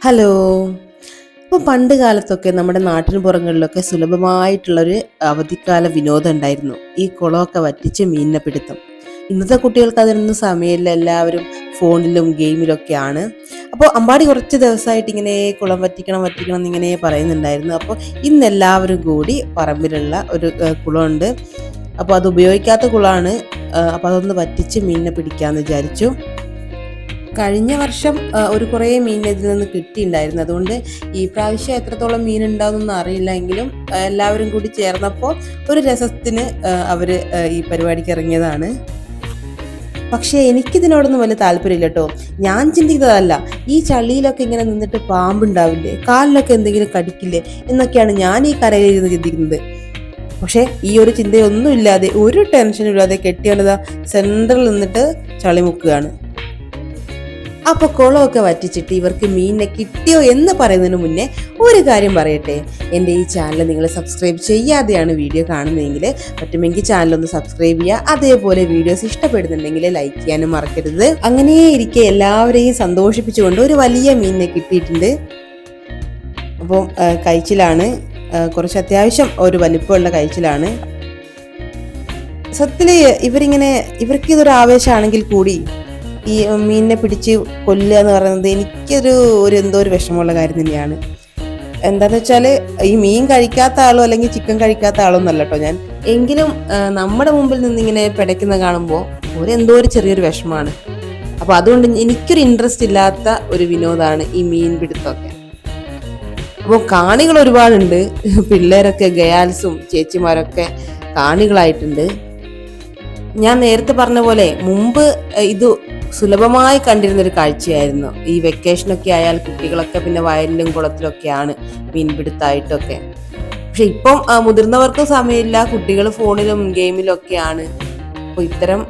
Hello. അപ്പോൾ പണ്ട് കാലത്തൊക്കെ നമ്മുടെ നാട്ടിൻ പുറങ്ങളിലൊക്കെ സുലഭമായിട്ടുള്ളൊരു അവധിക്കാല വിനോദം ഉണ്ടായിരുന്നു, ഈ കുളമൊക്കെ വറ്റിച്ച് മീനിനെ പിടുത്തം. ഇന്നത്തെ കുട്ടികൾക്ക് അതിനൊന്നും സമയമില്ല, എല്ലാവരും ഫോണിലും ഗെയിമിലൊക്കെയാണ്. അപ്പോൾ അമ്പാടി കുറച്ച് ദിവസമായിട്ട് ഇങ്ങനെ കുളം വറ്റിക്കണം വറ്റിക്കണം എന്നിങ്ങനെ പറയുന്നുണ്ടായിരുന്നു. അപ്പോൾ ഇന്ന് എല്ലാവരും കൂടി പറമ്പിലുള്ള ഒരു കുളമുണ്ട്, അപ്പോൾ അത് ഉപയോഗിക്കാത്ത കുളമാണ്. അപ്പോൾ അതൊന്ന് വറ്റിച്ച് മീനിനെ പിടിക്കാമെന്ന് വിചാരിച്ചു. കഴിഞ്ഞ വർഷം ഒരു കുറേ മീൻ ഇതിൽ നിന്ന് കിട്ടിയിട്ടുണ്ടായിരുന്നു. അതുകൊണ്ട് ഈ പ്രാവശ്യം എത്രത്തോളം മീൻ ഉണ്ടാവുമെന്നൊന്നും അറിയില്ല. എങ്കിലും എല്ലാവരും കൂടി ചേർന്നപ്പോൾ ഒരു രസത്തിന് അവർ ഈ പരിപാടിക്ക് ഇറങ്ങിയതാണ്. പക്ഷേ എനിക്കിതിനോടൊന്നും വലിയ താല്പര്യമില്ല കേട്ടോ. ഞാൻ ചിന്തിക്കുന്നതല്ല, ഈ ചളിയിലൊക്കെ ഇങ്ങനെ നിന്നിട്ട് പാമ്പുണ്ടാവില്ലേ, കാലിലൊക്കെ എന്തെങ്കിലും കടിക്കില്ലേ എന്നൊക്കെയാണ് ഞാൻ ഈ കരയിലിരുന്ന് ചിന്തിക്കുന്നത്. പക്ഷേ ഈ ഒരു ചിന്തയൊന്നും ഇല്ലാതെ, ഒരു ടെൻഷനും ഇല്ലാതെ കെട്ടിയാണിതാ സെൻറ്ററിൽ നിന്നിട്ട് ചളി മുക്കുകയാണ്. അപ്പോൾ കുളമൊക്കെ വറ്റിച്ചിട്ട് ഇവർക്ക് മീനിനെ കിട്ടിയോ എന്ന് പറയുന്നതിന് മുന്നേ ഒരു കാര്യം പറയട്ടെ. എൻ്റെ ഈ ചാനൽ നിങ്ങൾ സബ്സ്ക്രൈബ് ചെയ്യാതെയാണ് വീഡിയോ കാണുന്നതെങ്കിൽ പറ്റുമെങ്കിൽ ചാനലൊന്ന് സബ്സ്ക്രൈബ് ചെയ്യുക. അതേപോലെ വീഡിയോസ് ഇഷ്ടപ്പെടുന്നുണ്ടെങ്കിൽ ലൈക്ക് ചെയ്യാനും മറക്കരുത്. അങ്ങനെ ഇരിക്കെ എല്ലാവരെയും സന്തോഷിപ്പിച്ചുകൊണ്ട് ഒരു വലിയ മീനിനെ കിട്ടിയിട്ടുണ്ട്. അപ്പം കഴിച്ചിലാണ്, കുറച്ച് അത്യാവശ്യം ഒരു വലിപ്പമുള്ള കഴിച്ചിലാണ്. സത്യത്തിൽ ഇവർക്ക് ഇതൊരു ആവേശമാണെങ്കിൽ കൂടി ഈ മീനിനെ പിടിച്ച് കൊല്ലുക എന്ന് പറയുന്നത് എനിക്കൊരു എന്തോ ഒരു വിഷമമുള്ള കാര്യം തന്നെയാണ്. എന്താണെന്ന് വെച്ചാൽ ഈ മീൻ കഴിക്കാത്ത ആളോ അല്ലെങ്കിൽ ചിക്കൻ കഴിക്കാത്ത ആളോ എന്നല്ല കേട്ടോ ഞാൻ. എങ്കിലും നമ്മുടെ മുമ്പിൽ നിന്നിങ്ങനെ പിടയ്ക്കുന്ന കാണുമ്പോൾ എന്തോ ഒരു ചെറിയൊരു വിഷമമാണ്. അപ്പോൾ അതുകൊണ്ട് എനിക്കൊരു ഇൻട്രസ്റ്റ് ഇല്ലാത്ത ഒരു വിനോദമാണ് ഈ മീൻ പിടുത്തമൊക്കെ. അപ്പോൾ കാണികൾ ഒരുപാടുണ്ട്, പിള്ളേരൊക്കെ ഗയാൽസും ചേച്ചിമാരൊക്കെ കാണികളായിട്ടുണ്ട്. ഞാൻ നേരത്തെ പറഞ്ഞ പോലെ മുമ്പ് ഇത് സുലഭമായി കണ്ടിരുന്നൊരു കാഴ്ചയായിരുന്നു. ഈ വെക്കേഷനൊക്കെ ആയാൽ കുട്ടികളൊക്കെ പിന്നെ വയലിലും കുളത്തിലൊക്കെയാണ് മീൻപിടുത്തായിട്ടൊക്കെ. പക്ഷെ ഇപ്പം മുതിർന്നവർക്കും സമയമില്ല, കുട്ടികൾ ഫോണിലും ഗെയിമിലും ഒക്കെയാണ്. അപ്പോൾ ഇത്തരം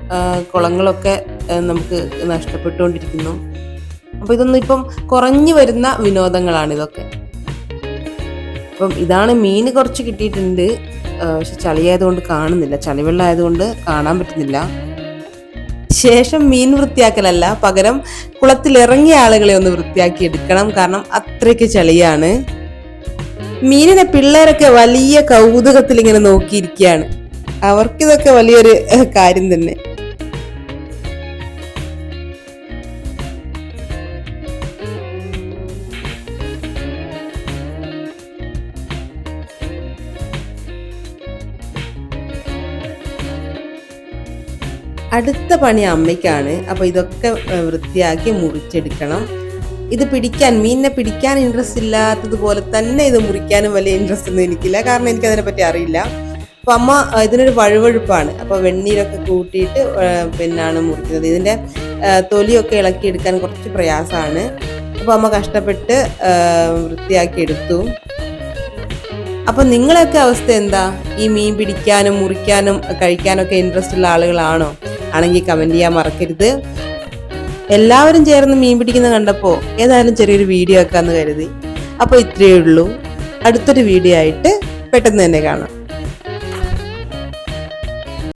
കുളങ്ങളൊക്കെ നമുക്ക് നഷ്ടപ്പെട്ടുകൊണ്ടിരിക്കുന്നു. അപ്പോൾ ഇതൊന്നും ഇപ്പം കുറഞ്ഞു വരുന്ന വിനോദങ്ങളാണ് ഇതൊക്കെ. അപ്പം ഇതാണ് മീൻ കുറച്ച് കിട്ടിയിട്ടുണ്ട്. പക്ഷെ ചളിയായതുകൊണ്ട് കാണുന്നില്ല, ചളിവെള്ളം ആയതുകൊണ്ട് കാണാൻ പറ്റുന്നില്ല. ശേഷം മീൻ വൃത്തിയാക്കലല്ല, പകരം കുളത്തിലിറങ്ങിയ ആളുകളെ ഒന്ന് വൃത്തിയാക്കി എടുക്കണം, കാരണം അത്രയ്ക്ക് ചളിയാണ്. മീനിനെ പിള്ളേരൊക്കെ വലിയ കൗതുകത്തിൽ ഇങ്ങനെ നോക്കിയിരിക്കുകയാണ്. അവർക്കിതൊക്കെ വലിയൊരു കാര്യം തന്നെ. അടുത്ത പണി അമ്മയ്ക്കാണ്. അപ്പോൾ ഇതൊക്കെ വൃത്തിയാക്കി മുറിച്ചെടുക്കണം. ഇത് മീനിനെ പിടിക്കാൻ ഇൻട്രസ്റ്റ് ഇല്ലാത്തതുപോലെ തന്നെ ഇത് മുറിക്കാനും വലിയ ഇൻട്രസ്റ്റ് ഒന്നും എനിക്കില്ല, കാരണം എനിക്കതിനെപ്പറ്റി അറിയില്ല. അപ്പോൾ അമ്മ ഇതിനൊരു വഴുവഴുപ്പാണ്, അപ്പോൾ വെണ്ണീരൊക്കെ കൂട്ടിയിട്ട് പിന്നാണ് മുറിക്കുന്നത്. ഇതിൻ്റെ തൊലിയൊക്കെ ഇളക്കിയെടുക്കാൻ കുറച്ച് പ്രയാസമാണ്. അപ്പോൾ അമ്മ കഷ്ടപ്പെട്ട് വൃത്തിയാക്കി എടുത്തു. അപ്പൊ നിങ്ങളൊക്കെ അവസ്ഥ എന്താ? ഈ മീൻ പിടിക്കാനും മുറിക്കാനും കഴിക്കാനൊക്കെ ഇൻട്രസ്റ്റ് ഉള്ള ആളുകളാണോ? ആണെങ്കിൽ കമന്റ് ചെയ്യാൻ മറക്കരുത്. എല്ലാവരും ചേർന്ന് മീൻ പിടിക്കുന്ന കണ്ടപ്പോൾ ഏതായാലും ചെറിയൊരു വീഡിയോ ആക്കാന്ന് കരുതി. അപ്പോൾ ഇത്രയേ ഉള്ളൂ. അടുത്തൊരു വീഡിയോ ആയിട്ട് പെട്ടെന്ന് തന്നെ കാണാം.